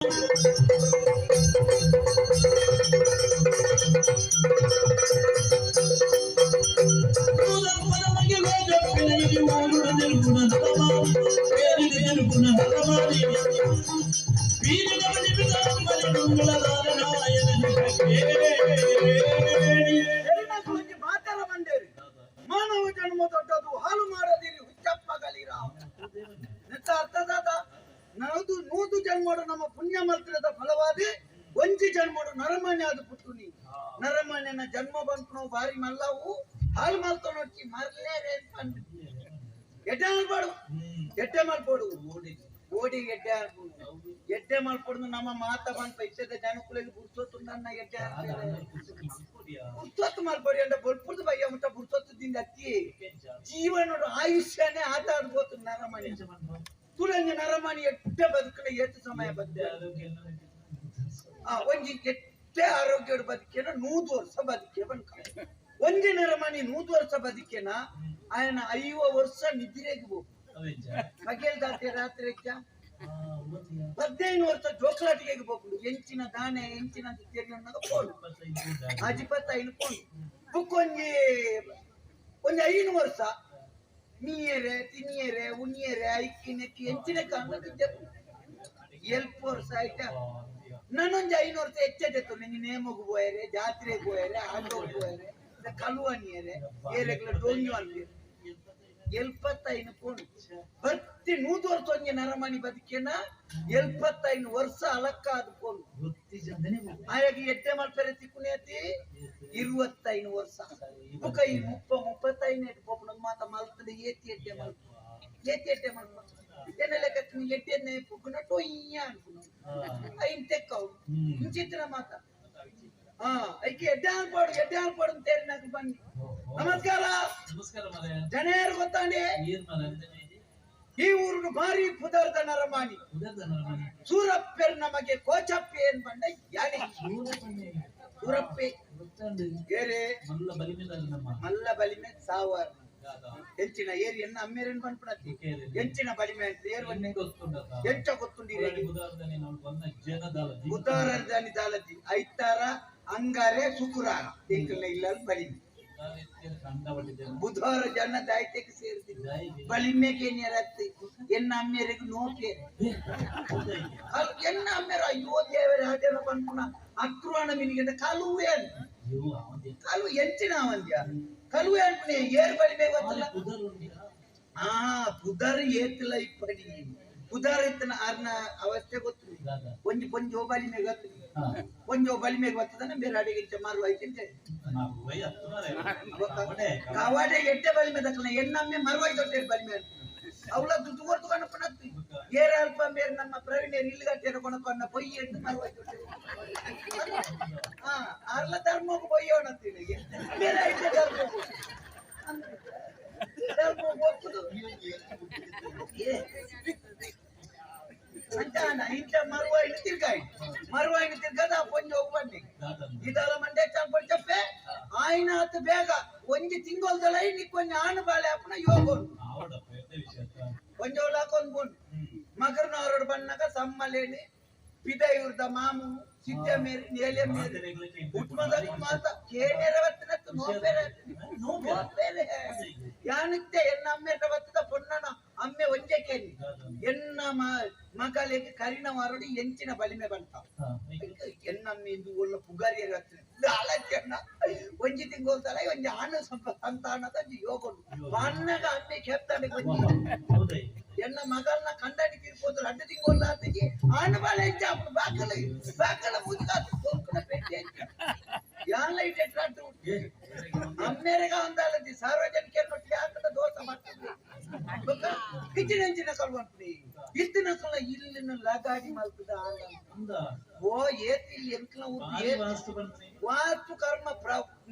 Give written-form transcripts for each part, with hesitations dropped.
ಮಾನವ ಜನ್ಮ ದೊಡ್ಡದು ಹಾಲು ಮಾಡದಿರಿ ಹುಚ್ಚಪ್ಪಗಲಿರ ಅರ್ಥದಾದ ನೂದು ಜನ್ಮಡು ನಮ್ಮ ಪುಣ್ಯ ಮಂತ್ರದ ಫಲವಾದಿ ಒಂಜಿ ಜನ್ಮಡು ನರಮಣ್ಯ ಅದು ಪುಟ್ಟುನಿ ನರಮಣ್ಯನ ಜನ್ಮ ಬಂತು ಬಾರಿ ಮಲ್ಲವು ಹಾಲು ಮಲ್ತೊನೊಚ್ಚಿ ಮರ್ಲೇರೆ ಎಡ್ಡೆ ಮಲ್ಪಾಡು ಎಡ್ಡೆ ಮಲ್ಪೋಡು ಓಡಿ ಎಡ್ಡೆ ಎಡ್ಡೆ ಮಲ್ಪೊಡು ನಮ್ಮ ಮಾತ ಬಂತ ಇಷ್ಟದ ಜನಕುಲಿಗೆ ಬುಡ್ಸೊತ್ತು ನನ್ನ ಎಡ್ಡೆ ಬುಡ್ಸೊತ್ತು ಮಲ್ಪೊಡಿ ಅಂತ ಬೊಲ್ಪುರ್ದು ಬಯ್ಯ ಮುಟ್ಟ ಬುಡ್ಸೊತ್ತದಿಂದ ಅತ್ತಿ ಜೀವನೋಡು ಆಯುಷ್ಯನೇ ಆಟ ಆಡ್ಬೋದು ನರಮಣಿ ತುಳಂಜ ನರಮಣಿ ಎಡ್ಡೆ ಬದುಕಲ ಎಷ್ಟು ಸಮಯ ಬಂದೆ ಒಂಜಿ ಎಡ್ಡೆ ಆರೋಗ್ಯ ಬದುಕೇನ 100 ವರ್ಷ ಬದುಕೆ ಬಂಕ ಒಂಜಿ ನರಮಣಿ 100 ವರ್ಷ ಬದುಕೇನ ఆయన 5 ವರ್ಷ ನಿದ್ರೆಗೆ ಹೋಗು ಮಗೇಲ್ದಾತೆ ರಾತ್ರಿ 15 ವರ್ಷ ಜೋಕ್ಲಾಟಿಗೆ ಹೋಗ್ಬಿಡು ಎಂಚಿನ ದಾನೆ ಎಂಚಿನ ತೆರಿಯನ್ನದ ಪೋಡು ಅಜಿಪತ್ತೈನು ಪೋಡು ಬುಕ್ಕೊಂಜಿ ಒಂಜಿ 5 ವರ್ಷ ನೀಯರೆ ತಿನ್ನಿಯರೆ ಉಣ್ಣಿಯರೆ ಐಕ್ಕಿ ನೆಕ್ಕಿ ಎಂಚಿನ ಕಾರಣಕ್ಕೆ ಎಲ್ಪ ವರ್ಷ ಆಯ್ತಾ ನಾನೊಂದು 5 ವರ್ಷ ಹೆಚ್ಚೆತ್ತು ನಿಂಗೆ ನೇಮಗು ಹೋಯರೆ ಜಾತ್ರೆಗೆ ಹೋಯರೆ ಆಟೋಗೆ ಹೋಯರೆ ಕಲುವನಿಯರೆ ಏರೆಗ್ಲ ಡೋಂಗಿ ಅನ್ಲಿ 75 ಪೋಣು ಬರ್ತಿ 100 ವರ್ಷ ಒಂಜಿ ನರಮಣಿ ಬದುಕೇನ 75 ವರ್ಷ ಅಲಕ್ಕಾದ ಪೋಣು ಆಯಾಗಿ ಎಡ್ಡೆ ಮಲ್ಪೆರೆ ತಿಕ್ಕುನೇತಿ 25 ವರ್ಷ ಬುಕ ಈ 35 ಪೋಪುನ ಮಾತ ಮಲ್ತದೆ ಏತಿ ಎಡ್ಡೆ ಮಲ್ಪ ಏನ ಲೆಕ್ಕ ಎಡ್ಡೆನೆ ಪುಕ್ಕುನ ಟೊಯ್ಯ ಅನ್ಕುನು ಐನ್ ತೆಕ್ಕವು ಇಂಚಿತ್ರ ಮಾತ ಐಕೆ ಎಡ್ಡೆ ಅನ್ಪಾಡು ಅಂತೇಳಿ నాకు ಬನ್ನಿ ನಮಸ್ಕಾರ ಜನೇರು ಗೊತ್ತಾಂಡಿ ಈ ಊರು ಭಾರಿ ಪುದರ್ದ ನರಮಾಣಿ ಸೂರಪ್ಪೆರ್ ನಮಗೆ ಕೋಚಪ್ಪೆ ಏನ್ ಬಂಡ ಯಾನಿ ಸೂರಪ್ಪೆ ಏರೆ ಮಲ್ಲ ಬಲಿಮೆ ಸಾವಾರ್ ಎಂಚಿನ ಏರಿ ಎನ್ನ ಅಮ್ಮೇರೇನ್ ಬಂದ್ಬಿಡತ್ತಿ ಎಂಚಿನ ಬಲಿಮೆ ಅಂತ ಏರ್ವನ್ನೇ ಎಂಚ ಗೊತ್ತುಂಡಿರಿ ಬುಧವಾರದಲ್ಲಿ ದಾಲತಿ ಐತಾರ ಅಂಗಾರೆ ಶುಕ್ರವಾರ ಇಲ್ಲ ಬಲಿಮೆ ಬುಧವಾರ ಜನ ದಾಯ್ತೆಗೆ ಸೇರ್ತಿದ್ದ ಬಲಿಮೆಗೆ ಏನಿರತ್ತೆ ಎನ್ನ ಅಮ್ಮೇರಿಗೂ ನೋಕೆ ಎನ್ನ ಅಮ್ಮೇರ ಅಯ್ಯೋ ದೇವರ ಹಾಜರ ಬಂದ್ಪುಣ ಅಕ್ರವಾಣ ಮಿನಿಗೆ ಕಲುವೆ ಕಲು ಎಂಚಿನ ಅವಂದ್ಯ ಕಲುವೆ ಅನ್ಪುಣೆ ಏರ್ ಬಲಿಮೆ ಗೊತ್ತಲ್ಲ ಪುದರ್ ಏತಿಲ್ಲ ಇಪ್ಪಡಿ ಪುದರ್ ಇತ್ತನ ಅರ್ನ ಅವಸ್ಥೆ ಗೊತ್ತು ಒಂಜಿ ಬಲಿಮೆ ಗೊತ್ತು ಒಂಜೋ ಬಲಿಮೆ ಗೊತ್ತದನ ಬೇರೆ ಅಡಿಗೆ ಮಾರುವ ಐತೆ ಕಾವಾಡೆ ಎಟ್ಟೆ ಬಲಿಮೆ ದಕ್ಕನ ಎನ್ನಮ್ಮೆ ಮರುವಾಯಿ ದೊಡ್ಡ ಬಲಿಮೆ ಅವಳ ದುಡ್ಡು ಕೊಡ್ತು ಕಣಪ್ಪನತ್ತಿ ಏರ ಅಲ್ಪ ಬೇರೆ ನಮ್ಮ ಪ್ರವೀಣರು ಇಲ್ಲಿಗಟ್ಟೆ ಕೊಣಕೊಂಡ ಪೊಯ್ಯಿ ಅಂತ ಮರುವಾಯಿ ದೊಡ್ಡ ಅರ್ಲ ಧರ್ಮಕ್ಕೆ ಪೊಯ್ಯೋಣತ್ತೀನಿ ಬೇರೆ ಐತೆ ಧರ್ಮ ಹೋಗ್ತದು ಅಂತಾನ ಇಂತ ಮರುವಾಯಿನ ತಿರ್ಗಾದ ಪೊಂಜಿ ಹೋಗ್ಬನ್ನಿ ಇದಲ್ಲ ಮಂಡ್ಯ ಚಾಂಪಲ್ ಚಪ್ಪೆ ಆಯ್ನ ಹತ್ತು ಬೇಗ ಒಂಜಿ ತಿಂಗೊಲ್ದಲ್ಲ ನಿಕ್ಕೊಂಜಿ ಆಣು ಬಾಳೆ ಅಪ್ಪನ ಯೋಗೋನು ಒಂಜೋಳ ಹಾಕೊಂಡ್ಕೊಂಡು ಮಗರ್ನ ಹೊರಡು ಬಣ್ಣಗ ಸಮ್ಮಲೇನಿ ಪಿದಯೂರ್ದ ಮಾಮು ಸಿದ್ಧ ಮೇರಿ ನೇಲೆ ಮೇರಿ ಉಟ್ಮದಲ್ಲಿ ಮಾತ ಕೇಳೇರವತ್ತಿನತ್ತು ನೋಬೇರೆ ಯಾನಿತ್ತೆ ಎನ್ನ ಅಮ್ಮೆ ರವತ್ತದ ಪೊನ್ನನ ಅಮ್ಮೆ ಒಂಜೆ ಕೇಳಿ ಎನ್ನ ಮಗಳಿಗೆ ಕರಿನ ಮಾರಡಿ ಎಂಚಿನ ಬಲಿಮೆ ಬಂತ ಎನ್ನಮ್ಮೆ ಇಂದು ಒಳ್ಳ ಪುಗಾರಿಯರ ಅಲಜ್ಜನ್ನ ಒಂಜಿ ತಿಂಗೋಲ್ತಲ್ಲ ಒಂಜಿ ಆಣ ಸಂತಾನದ ಯೋಗನು ಅಣ್ಣಗ ಅಮ್ಮೆ ಕೆಪ್ತಾನೆ ಒಂಜಿ ಎನ್ನ ಮಗಳನ್ನ ಕಂಡಾಡಿ ತೀರ್ಕೋದ್ರು ಅಡ್ಡ ತಿಂಗೋಲ್ಲ ಅಂತಿಗೆ ಆಣ ಬಾಳೆ ಹೆಚ್ಚ ಬಾಕಲ ಮುದುಕಾತು ತೋರ್ಕುನ ಪೆಟ್ಟೆ ಯಾನ್ ಲೈಟ್ ಎಟ್ರಾಟು ಅಮ್ಮೇರೆಗ ಒಂದಾಲದಿ ಸಾರ್ವಜನಿಕರ ಮಟ್ಟಿಗೆ ಆತದ ದೋಷ ಮಾಡ್ತಿದ್ವಿ ಕಿಚಿನ ಹೆಂಚಿನ ಕಲ್ವಂತ್ರಿ ಇತ್ತಿನ ಸಲ ಇಲ್ಲಿನ ಲಗಾಡಿ ಮಲ್ತದ ಓ ಏತಿ ಎಂಕ್ಲ ವಾಸ್ತು ಕರ್ಮ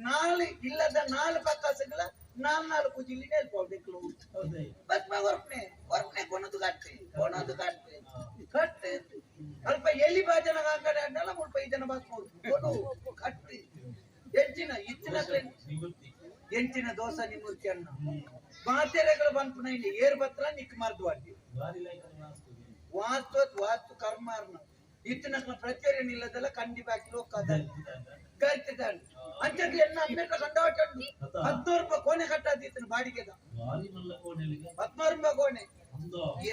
ನಾಳೆ ಇಲ್ಲದ 4 ಪಕ್ಕ ಸಿಗಲ 4 ಕುಜಿಲಿ ನೆಲ್ಪೋಡ್ಬೇಕು ಬಸ್ ಹೊರಪನೆ ಕೊನದು ಕಟ್ಟೆ ಅಲ್ಪ ಎಲ್ಲಿ ಬಾಜನ ಅಂಗಡಿ ಅನ್ನಲ್ಲ ಮುಲ್ಪ ಇದನ್ನ ಬಸ್ ಕೊಡು ಕಟ್ಟಿ ಎಂಚಿನ ದೋಸ ನಿಮ್ಮೂರ್ತಿ ಅಣ್ಣ ಮಾತೆರೆಗಳು ಬಂದ್ಪುಣ ಇಲ್ಲಿ ಏರ್ ಬತ್ರ ನಿಕ್ ಮಾರ್ದು ವಾಸ್ತು ಕರ್ಮಾರ್ನ ಇತ್ತಿನಕ್ಲ ಪ್ರಚೋದನೆ ಇಲ್ಲದೆಲ್ಲ ಕಂಡಿ ಬಾಕಿ ಹೋಗ್ತದ ಕರಿತಿದ್ದಾನೆ ಅಂಚಕ್ಕೆ ಎನ್ನ ಅಮ್ಮೆಟ್ಲ ಕಂಡಾಟಂಡು 14 ರೂಪಾಯಿ ಕೋಣೆ ಕಟ್ಟಾದ ಇತ್ತಿನ ಬಾಡಿಗೆದ 14 ರೂಪಾಯಿ ಕೋಣೆ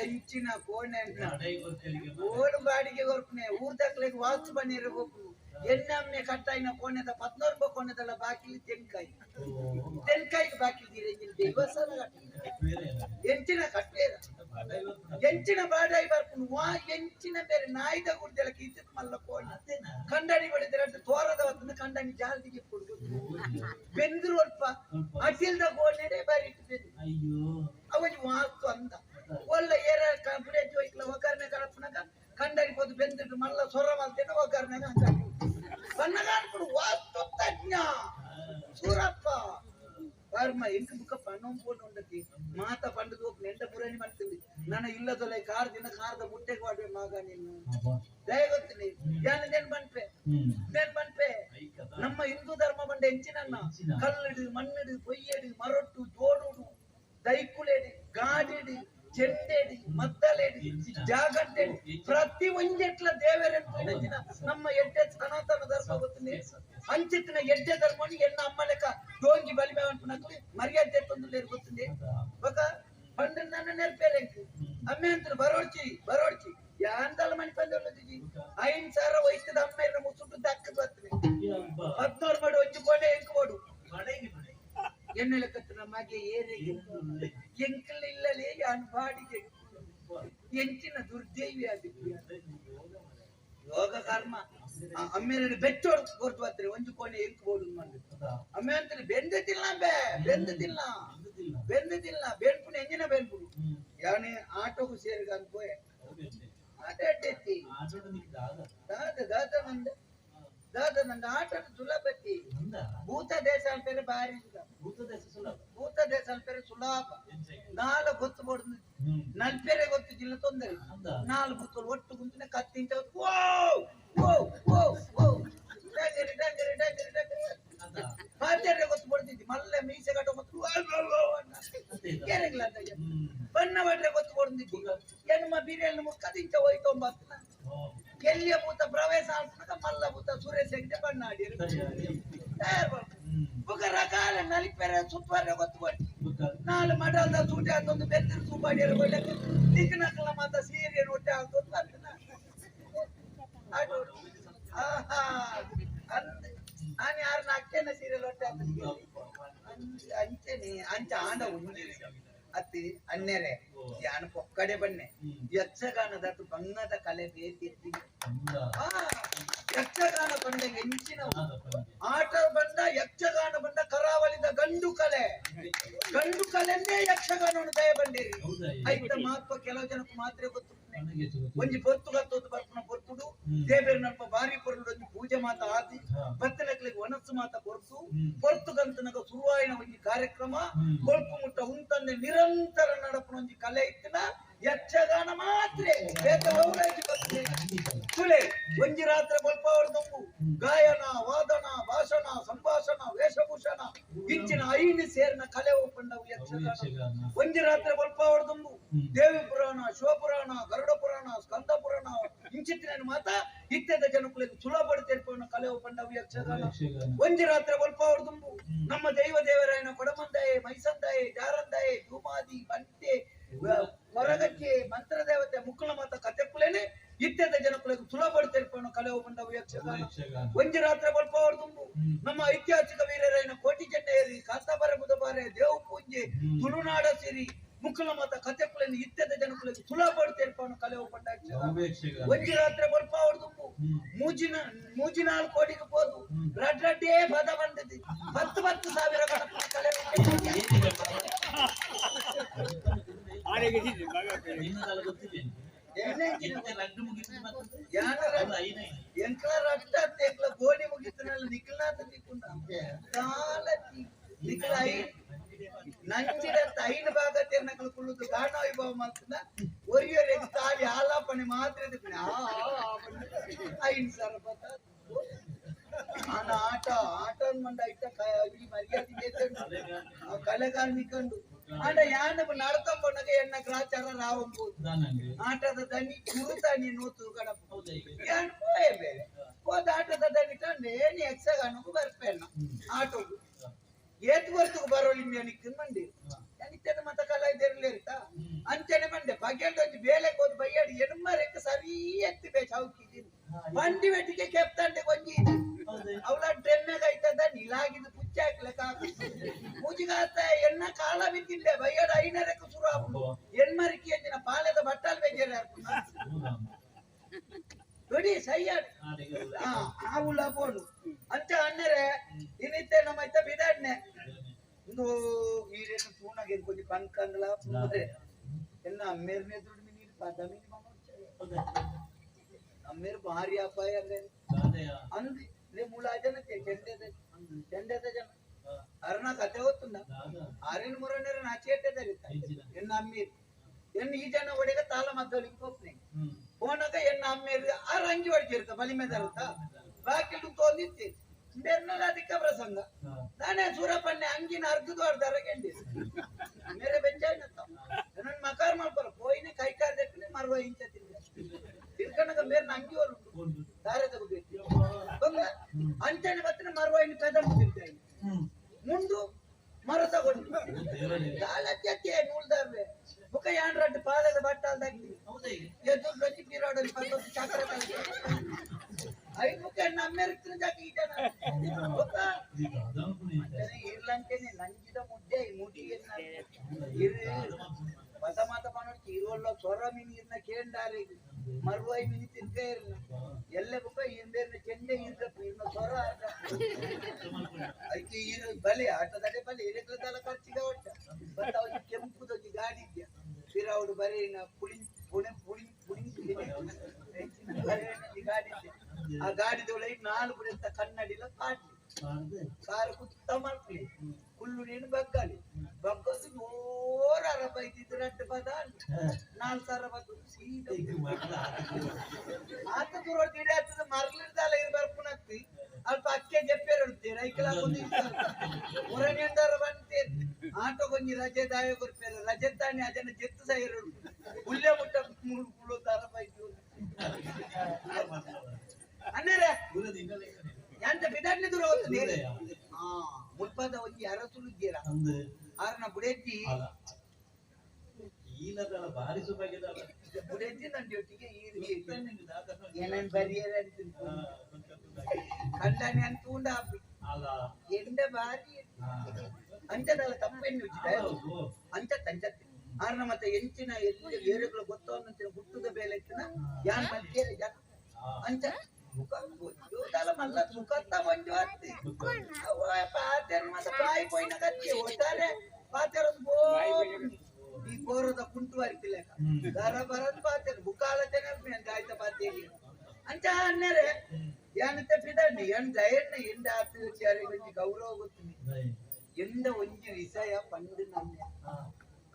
ಎಂಚಿನ ಕೋಣೆ ಅಂತ ಓಡು ಬಾಡಿಗೆ ಕೊರ್ಪನೆ ಊರ್ದಕ್ಲೆಗ್ ವಾಸ್ತು ಬನ್ನಿರಬೇಕು ಎನ್ನಮ್ಮೆ ಕಟ್ಟಾಯಿನ ಕೋಣೆದ 14 ರೂಪಾಯಿ ಕೋಣೆದಲ್ಲ ಬಾಕಿ ತೆನ್ಕಾಯಿಗೆ ಬಾಕಿ ದೇವಸ್ಥಾನ ಎಂಚಿನ ಕಟ್ಟೇರ ಎಂಚಿನ ಬಾಡಾಯಿ ಬರ್ಕೊಂಡು ವಾ ಎಂಚಿನ ಬೇರೆ ನಾಯ್ದ ಗುಡ್ದೆಳಕ್ಕೆ ಇದ್ದಿದ್ ಮಲ್ಲ ಕೋಣ ಕಂಡಣಿ ಹೊಡೆದ್ರೆ ಅಂತ ತೋರದ ಹೊತ್ತಿನ ಕಂಡಣಿ ಜಾಲ್ದಿಗೆ ಕೊಡುದು ಬೆಂದ್ರು ಅಲ್ಪ ಅಟಿಲ್ದ ಕೋಣೆಡೆ ಬಾರಿ ಇಟ್ಟಿದ್ದೇನೆ ಅವನಿಗೆ ವಾಸ್ತು ಅಂದ ಒಳ್ಳೆ ಏರ ಬುಡೇಜ್ ಹೋಯ್ಕಲ ಒಗ್ಗರಣೆ ಕಳಪನಾಗ ಕಂಡಣಿ ಹೋದು ಬೆಂದಿಟ್ಟು ಮಲ್ಲ ಸೊರ ಮಲ್ತೇನೆ ಒಗ್ಗರಣೆಗ ಅಂತ ಬಣ್ಣಗ ಅನ್ಕೊಡು ವಾಸ್ತು ತಜ್ಞ ಸೂರಪ್ಪ ಬರ್ಮ ಎಂಕ ಮುಖ ಪಣ್ಣೋಂಪೋಡು ಉಂಡತಿ ಮಾತ ಪಂಡದು ಹೋಗಿ ನೆಂಟ ಪುರಾಣಿ ಮಾಡ್ತೀನಿ ನನ್ನ ಇಲ್ಲದೊಲೆ ಕಾರದ ಮುಟ್ಟೆಗೆ ಮಾಡುವೆ ಮಗ ನೀನು ದಯ ಗೊತ್ತೀನಿ ನೆನ್ ಬನ್ಪೆ ನಮ್ಮ ಹಿಂದೂ ಧರ್ಮ ಬಂಡ ಹೆಂಚಿನನ್ನ ಕಲ್ಲಿಡು ಮಣ್ಣಿಡು ಕೊಯ್ಯಡಿ ಮರೊಟ್ಟು ಜೋಡುಡು ದೈಕುಳೆಡಿ ಗಾಡಿಡಿ ಚೆಂಡೆಡಿ ಮದ್ದಲೆಡಿ ಜಾಗಟ್ಟೆಡಿ ಪ್ರತಿ ಒಂಜೆಟ್ಲ ದೇವರೆಂಚಿನ ನಮ್ಮ ಎಡ್ಡೆ ಸನಾತನ ಧರ್ಮ ಗೊತ್ತಿನಿ ಅಂಚಿತ್ತಿನ ಎಡ್ಡೆ ಧರ್ಮನಿ ಎನ್ನ ಅಮ್ಮ ಲೆಕ್ಕ ಡೋಂಗಿ ಬಲಿಮೆ ಅಂಪನಕ್ಲಿ ಮರ್ಯಾದೆ ತೊಂದಲೇರು ಗೊತ್ತಿನಿ ಬಕ ಪಂಡ ನನ್ನ ನೆರ್ಪೇರೆ ಅಮ್ಮೆ ಅಂತ ಬರೋಡ್ಚಿ ಯಾಂದಲ ಮನಿ ಪಂದೊಲ್ಲದಿಜಿ 5,000 ವಯಸ್ಸದ ಅಮ್ಮೆರ ಮುಸುಟ್ಟು ದಕ್ಕದ ಬರ್ತನೆ 14 ಮಾಡಿ ಒಂಜಿ ಕೋಣೆ ಎಂಕ್ ಓಡು ಎಣ್ಣೆ ಲೆಕ್ಕತ್ತಿನ ಮಗೆ ಏನೇ ಎಂಕಲಿಲ್ಲಲೇ ಯಾನ್ ಬಾಡಿಗೆ ಎಂಚಿನ ದುರ್ದೈವಿ ಆದಿತ್ಯ ಯೋಗ ಕರ್ಮ ಅಮ್ಮೆರಡು ಬೆಚ್ಚೋಡು ಕೊರ್ತು ಬರ್ತಾರೆ ಒಂಜು ಕೋಣೆ ಎಂಕ್ ಓಡು ಮಾಡಿ ಅಮ್ಮೆ ಅಂತಾರೆ ಬೆಂದದಿಲ್ಲ ಬೆನ್ಪುಣ ಎಂಜಿನ ಬೆನ್ಪುಡು ಯಾನೆ ಆಟೋಗೂ ಸೇರಿಗ ಅನ್ಕೋಯ ಆಟ ಅಡ್ಡೆತ್ತಿ ದಾದ ನಂದು ಆಟ ಸುಲಭತಿ ಭೂತ ದೇಶ ಅಲ್ಪೇರೆ ಬಾರಿ ಭೂತ ದೇಶ ಅಲ್ಪೇರೆ ಸುಲಭ 4 ಗೊತ್ತು ಕೊಡುದು ನಲ್ಪೇರೆ ಗೊತ್ತಿದ್ದಿಲ್ಲ ತೊಂದರೆ 4 ಬುತ್ತಲು ಒಟ್ಟು ಗುಂತಿನ ಕತ್ತಿಂಚ ಗೊತ್ತು ಕೊಡ್ತಿದ್ದಿ ಮಲ್ಲ ಮೀಸೆ ಕಟ್ಟ ಮತ್ತು ಬಣ್ಣ ಬಡ್ರೆ ಗೊತ್ತು ಕೊಡ್ತಿದ್ದಿ ಹೆಣ್ಮ ಬಿರಿಯಲ್ಲಿ ಮುಕ್ಕದಿಂಚ ಹೋಯ್ತೊಂಬತ್ತ ಎಲ್ಲಿಯ ಭೂತ ಪ್ರವೇಶ ಆಗ್ತದ ಮಲ್ಲ ಭೂತ ಸುರೇಶ್ ಹೆಗ್ಡೆ ಬಣ್ಣ ಆಡಿ ರಕಾಲ ನಲಿಪೆರೆ ಸುಪ್ಪರೆ ಗೊತ್ತು ಕೊಟ್ಟಿ 4 ಮಡಲ್ದ ಸೂಟೆ ಹಾಕೊಂದು ಬೆಂದಿರು ಸೂಪಾಡಿಯರ ಒಳ್ಳೆಕ್ಕೆ ದಿಗ್ನಕಲ ಮಾತ ಸೀರೆ ರೊಟ್ಟೆ ಹಾಕೊಂಡು ಬರ್ತಾನ ನಾನು ಯಾರನ್ನ ಅಕ್ಕನ ಸೀರೆ ರೊಟ್ಟೆ ಹಾಕಿದ್ವಿ ಅಂಚೆನೆ ಅಂಚ ಆಂಡ ಅತ್ತಿ ಅನ್ನೆರೆ ಯಾನ ಪೊಕ್ಕಡೆ ಬನ್ನೆ ಯಕ್ಷಗಾನದ ಬಂಗದ ಕಲೆ ಬೇತಿ ಯಕ್ಷಗಾನ ಬಂಡ ಹೆಂಚಿನ ಆಟ ಬಂಡ ಯಕ್ಷಗಾನ ಬಂಡ ಕರಾವಳಿದ ಗಂಡು ಕಲೆಂದೇ ಯಕ್ಷಗಾನವನ್ನು ದಯ ಬಂಡೇರಿ ಐತ ಮಹತ್ವ ಕೆಲವು ಜನಕ್ಕೆ ಮಾತ್ರ ಗೊತ್ತು ಒಂಜಿ ಪೊತ್ತು ಗತ್ತೋದು ಬರ್ಪುನ ಪೊತ್ತುಡು ದೇವೇರು ನಲ್ಪ ಬಾರಿ ಪೊರುಡು ಒಂಜಿ ಪೂಜೆ ಮಾತ ಆದಿ ಬತ್ತನಕ್ಲಿಗೆ ಒನಸು ಮಾತ ಪೊರ್ತು ಗಂತನಗ ಶುರುವಾಯಿನ ಒಂಜಿ ಕಾರ್ಯಕ್ರಮ ಕೊಳ್ಪು ಮುಟ್ಟ ಉಂತಂದೆ ನಿರಂತರ ನಡಪನ ಒಂಜಿ ಕಲೆ ಇತ್ತಿನ ಯಕ್ಷಗಾನ ಮಾತ್ರ ಸುಳೆ ಒಂಜಿ ರಾತ್ರಿ ಬಲ್ಪ ಹೊಡೆದಂಬು ಗಾಯನ ವಾದನ ಭಾಷಣ ಸಂಭಾಷಣ ವೇಷಭೂಷಣ ಇಂಚಿನ 5 ಸೇರಿನ ಕಲೆ ಒಪ್ಪಂಡವು ಯಕ್ಷಗಾನ ಒಂಜಿ ರಾತ್ರಿ ಬಲ್ಪ ಹೊಡೆದಂಬು ದೇವಿ ಪುರಾಣ ಶಿವಪುರಾಣ ಗರುಡ ಪುರಾಣ ಸ್ಕಂದ ಪುರಾಣ ಇಂಚಿತ್ತಿನ ಮಾತ ಇತ್ಯದ ಜನಕುಲಿಗೆ ಸುಲಭ ತೆರಪುವ ಕಲೆ ಒಪ್ಪಂಡವು ಯಕ್ಷಗಾನ ಒಂಜಿ ರಾತ್ರಿ ಬಲ್ಪ ಹೊಡೆದಂಬು ನಮ್ಮ ದೇವರಾಯನ ಕೊಡಮಂದಾಯೆ ಮೈಸಂದಾಯೆ ಜಾರಂದಾಯೆ ಧೂಮಾದಿ ಬಂಟೆ ಹೊರಗಕ್ಕೆ ಮಂತ್ರ ದೇವತೆ ಮುಕ್ಕಳ ಮಾತ ಕಥೆಕ್ಕುಲೇನೆ ಇತ್ಯದ ಜನಕುಲಿಗೆ ಸುಲಭ ತೆರಪುವ ಕಲೆ ಒಪ್ಪಂಡವು ಯಕ್ಷಗಾನ ಒಂಜಿ ರಾತ್ರಿ ಬಲ್ಪ ಹೊಡೆದಂಬು ನಮ್ಮ ಐತಿಹಾಸಿಕ ವೀರರಾಯನ ಕೋಟಿ ಚೆನ್ನೇರಿ ಕಾಂತಾಬಾರೆ ಬುಧಬಾರೆ ದೇವು ಪೂಂಜೆ ತುಳುನಾಡ ಸಿರಿ ಮುಕ್ಕಲ ಮಾತ ಕಥೆಕ್ಕುಲೇನೆ ಇತ್ಯದ ಜನಕುಲಿಗೆ ಸುಲಭ ತೆರಪುವ ಕಲೆ ಒಪ್ಪಂಡ ಒಂಜಿ ರಾತ್ರಿ ಬಲ್ಪ ಹೊಡೆದಂಬು ಮೂಜಿನಾಲ್ ಕೋಡಿಗೆ ಹೋದು ರಡ್ಡೇ ಪದ ಬಂದಿದ್ದು 10,000 ಗಣಪನ ಕಲೆ ಗೋಣಿ ಮುಗಿತನಲ್ಲ ನಿಖಿಲ್ನಾಥ ನಂಚಿಡಂತ 5 ಭಾಗ ತೆರ್ನಕಲು ಕುಳ್ಳುದು ಗಾಣ ವೈಭವ ಮಾಡ್ತದ ಒರಿಯೋರಿಗೆ ತಾಳಿ ಆಲಾಪನೆ ಮಾತ್ರ 5,000 ಆಟ ಮಂಡ ಇಟ್ಟ ಮರ್ಯಾದೆ ಕಲೆಗಾರ ನಿಕೊಂಡು ಆಟ ಯಾನಪ್ಪ ನಡ್ಕೊಂಡ್ ಬಂದಾಗ ಎಣ್ಣ ಗ್ರಾಚಾರ ರಾವಂ ಆಟದ ದನಿ ಕುರುತಾನಿ ನೂತು ಕಡಪ ಏನ್ ಪೋಯೆ ಬೇರೆ ಹೋದ ಆಟದ ದನಿ ಕಂಡು ಏನಿ ಯಕ್ಷಗಾನಕ್ಕೂ ಬರ್ಪೇನ ಆಟೋದು ಏತ್ ವರ್ತುಕು ಬರೋಲಿಂದ ನಿಕ್ಕು ಮಂಡಿ ಅನಿತ್ಯದ ಮತ ಕಲಾ ಇದಿರ್ಲಿರ್ತ ಅಂಚನೆ ಮಂಡೆ ಬಗೆಡ್ ಒಂಜಿ ಬೇಲೆಗೆ ಹೋದ್ ಬಯ್ಯಾಡಿ ಎಣ್ಮರೆಕ್ಕೆ ಸರಿ ಎತ್ತಿ ಬೇ ಚೌಕಿದ್ದೀನಿ ಬಂಡಿ ಬೆಟ್ಟಿಗೆ ಕೆಪ್ತಂಡೆ ಕೊಂಜಿ ಅವಳ ಡ್ರೆಮ್ಮೆಗ ಐತದ ನಿಲಾಗಿದ್ದು ಪುಚ್ಚ ಹಾಕ್ಲೆಕ್ಕ ಮುಜಿಗಾತ ಎಣ್ಣ ಕಾಲ ಬಿದ್ದಿಲ್ಲೆ ಬಯ್ಯಾಡ ಐನರಕ್ಕೆ ಶುರು ಆಗ್ಬಿಡು ಎಣ್ಮರಿಕೆ ಅಂಚಿನ ಪಾಲೆದ ಬಟ್ಟಾಲ್ ಬೇಜಾರ ನೋಡಿ ಸೈಯಾಡ್ ಆವುಲ ಬೋನು ಅಂಚ ಅನ್ನರೆ ಇನ್ನಿತ್ತೆ ನಮ್ಮ ಐತ ಬಿದಾಡ್ನೆ ಒಂದು ಈ ರೀತಿ ತೂಣಾಗಿ ಕೊಂಚ ಕಣ್ಕಂಡ್ಲ ಎನ್ನ ಅಮ್ಮೇರ್ನೇ ದುಡ್ಡು ನೀರು ಪದಮಿನಿ ಅಮ್ಮೇರ್ ಭಾರಿ ಅಪಾಯ ಅಂದಿ ಮೂಲ ಜನಕ್ಕೆ ಚೆಂಡೆದ ಜನ ಅರ್ಣ ಕತೆ ಹೋಗ್ತುಂಡ ಆರೇನು ಮೂರನೇರ ನಾಚಿಟ್ಟೆ ಎನ್ನ ಅಮ್ಮೀರ್ ಎನ್ನ ಈ ಜನ ಒಡೆಗ ತಾಳ ಮದ್ದಲಿಗೆ ಹೋಗ್ತೀನಿ ಹೋನಾಗ ಎನ್ನ ಅಮ್ಮೇರ್ ಆ ರಂಗಿ ಹೊಡಿಸಿರ್ತ ಬಲಿಮೆದರ್ತ ಬಾಕಿಲು ತೋಂದಿತ್ತಿ ಬೇರ್ನಲ್ಲ ಅಧಿಕ ಪ್ರಸಂಗ ನಾನೇ ಸೂರಪ್ಪಣ್ಣೆ ಅಂಗಿನ ಅರ್ಧದ ಅರ್ಧರ ಗೆಂಡಿ ಮೇರೆ ಬೆಂಚಾಯ್ನ ನನ್ನ ಮಕಾರ್ ಮಾಡ್ಕೊರ ಪೋಯಿನ ಕೈ ಕಾರ್ ದಕ್ಕನೆ ಮರುವ ಇಂಚ ತಿರ್ಕಣಗ ಬೇರೆ ಅಂಗಿ ಹೊಲು ತಾರೆ ತಗೋಬೇಕು ಅಂಚನೆ ಬತ್ತನೆ ಮರುವ ಇನ್ನು ಕದಮ್ ತಿರ್ತಾಯಿ ಮುಂದು ಮರ ತಗೊಂಡು ಕಾಲಕ್ಕೆ ನೂಲ್ದಾರ್ವೆ ಮುಖ ಯಾನ್ ರಡ್ಡು ಪಾದದ ಬಟ್ಟಾಲ್ದಾಗಿ ಎದ್ದು ಗಂಜಿ ಪೀರಾಡಲ್ಲಿ ಪತ್ತೊಂದು ಚಕ್ರ ಐದು ಮುಖ ನಮ್ಮೆರಿಕ್ತಿನ ಜಾಗ ಈ ಜನ ಇರ್ಲಂತೇನೆ ನಂಜಿದ ಮುದ್ದೆ ಮುಡಿ ಪದ ಮಾತ ಮಾಡೋಕೆ ಇರುವಲ್ಲ ಸ್ವರ ಮೀನಿನ ಕೇಂದಾರಿ ಮರುವಾಯಿ ಮೀನಿ ತಿರ್ಕ ಇರ್ನ ಎಲ್ಲ ಮುಖ ಹಿಂದೇರ್ನ ಚೆಂಡೆ ಇರ್ಬೇಕು ಇನ್ನು ಸ್ವರ ಅದಕ್ಕೆ ಇರು ಬಲೆ ಆಟದಡೆ ಬಲೆ ಇರಕ್ಲದಲ್ಲ ಖರ್ಚಿಗೆ ಒಟ್ಟ ಬಟ್ ಅವ್ರಿಗೆ ಕೆಂಪುದೊಂದು ಗಾಡಿ ಇದೆಯಾ ಫಿರಾವುಡು ಬರೀ ಪುಳಿ ಪುಣೆ ಪುಳಿ ಪುಳಿ ಗಾಡಿ ಇದೆ ಆ ಗಾಡಿದೊಳಗೆ ನಾಲ್ಕು ಅಂತ ಕನ್ನಡಿಲ ಕಾಟ್ಲಿ ಕಾರು ಕುತ್ತ ಮಾಡ್ಲಿ ಕುಲ್ಲು ನೀನು ಬಗ್ಗಾಲಿ ಬಗ್ಗದು ಜೋರಾರ ಬೈದಿದ್ರು ಅಡ್ಡ ಪದ ನಾಲ್ಕು ಸಾವಿರ ಬಗ್ಗದು ಸೀದಾ ಆತ ದೂರ ಗಿಡ ಹತ್ತದ ಮರಲಿರ್ದಲ್ಲ ಇರ್ಬರ್ಪುನತ್ತಿ ಅಲ್ಪ ಅಕ್ಕೆ ಜಪ್ಪೇರ್ ಇಡ್ತೀರ ಐಕಲ ಮುರನೆಂಡರ ಬಂತೇರ್ ಆಟೋ ಕೊಂಜಿ ರಜೆ ದಾಯ ಕೊಡ್ಪೇರ ರಜೆ ತಾನೆ ಅದನ್ನ ಜೆತ್ತು ಸೈರು ಹುಲ್ಲೆ ಮುಟ್ಟ ಮುಳು ತರ ಬೈದು ಅನ್ನರೆ ಎಂತ ಬಿದಾಡ್ಲಿ ದೂರ ಹೋಗ್ತದೆ ಮುಲ್ಪದ ಒಂಜಿ ಅರಸುಲು ಇದ್ದೀರಾ ಆರನ ಬುಡೆಜ್ಜಿ ಬುಡೆಜ್ಜಿ ನನ್ನ ಜೊತೆಗೆ ಏನೇನ್ ಬರಿಯರ ಕಂಡಾನೆ ಅಂತ ಉಂಡ ಎಂಡ ಬಾರಿ ಅಂಚದಲ್ಲ ತಪ್ಪೆನ್ನು ಅಂಚ ತಂಚತ್ತಿ ಆರನ ಮತ್ತೆ ಎಂಚಿನ ಎಲ್ಲಿ ಏರುಗಳು ಗೊತ್ತು ಅನ್ನಂಚಿನ ಹುಟ್ಟುದ ಬೇಲೆ ಯಾನ್ ಮಧ್ಯೆ ಜನ ಅಂಚ ಮುಖ ಮಲ್ಲ ಸುಖತ್ತ ಮಂಜು ಹತ್ತಿ ಪಾತೆರ್ ಮತ್ತೆ ಪ್ರಾಯಿ ಪೋಯಿನ ಕತ್ತಿ ಒಟ್ಟಾರೆ ಪಾತೆರ ಈ ಕೋರದ ಕುಂಟು ಅರಿತಿಲ್ಲ ದರ ಬರದ್ ಪಾತೆರ್ ಬುಕಾಲ ಜನ ಆಯ್ತ ಪಾತೇರಿ ಅಂಚ ಅನ್ನರೆ ಏನಂತ ಬಿಡಣ್ಣಿ ಎಂದ ಎಣ್ಣ ಎಂದ ಆತ್ಮೀಚಾರಿ ಒಂಜಿ ಗೌರವ ಗೊತ್ತೀನಿ ಎಂದ ಒಂಜಿ ವಿಷಯ ಪಂಡು ನನ್ನ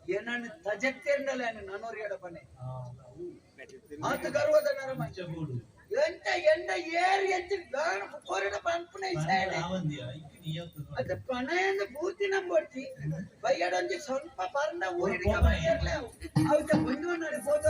ಏನನ್ನು ತಜಕ್ತೇಂಡಲ್ಲ ನನೋರಿಯಡ ಪನೆ ಆತ ಗರ್ವದ ನರ ಮಂಚ ಎಂತ ಎಂಡ ಏರಿ ಎತ್ತಿ ಗಾಣ ಕೋರಿಡ ಪಂಪುನ ಇಸಾಯನೆ ಅದ ಪಣೆಯಿಂದ ಪೂರ್ತಿ ನಂಬೋಡ್ತಿ ಬಯ್ಯಡೊಂಜಿ ಸ್ವಲ್ಪ ಪರ್ನ ಊರಿಡಿಗೆ ಬಯ್ಯರ್ಲೆ ಅವತ್ತ ಬಂದು ನೋಡಿ ಹೋದ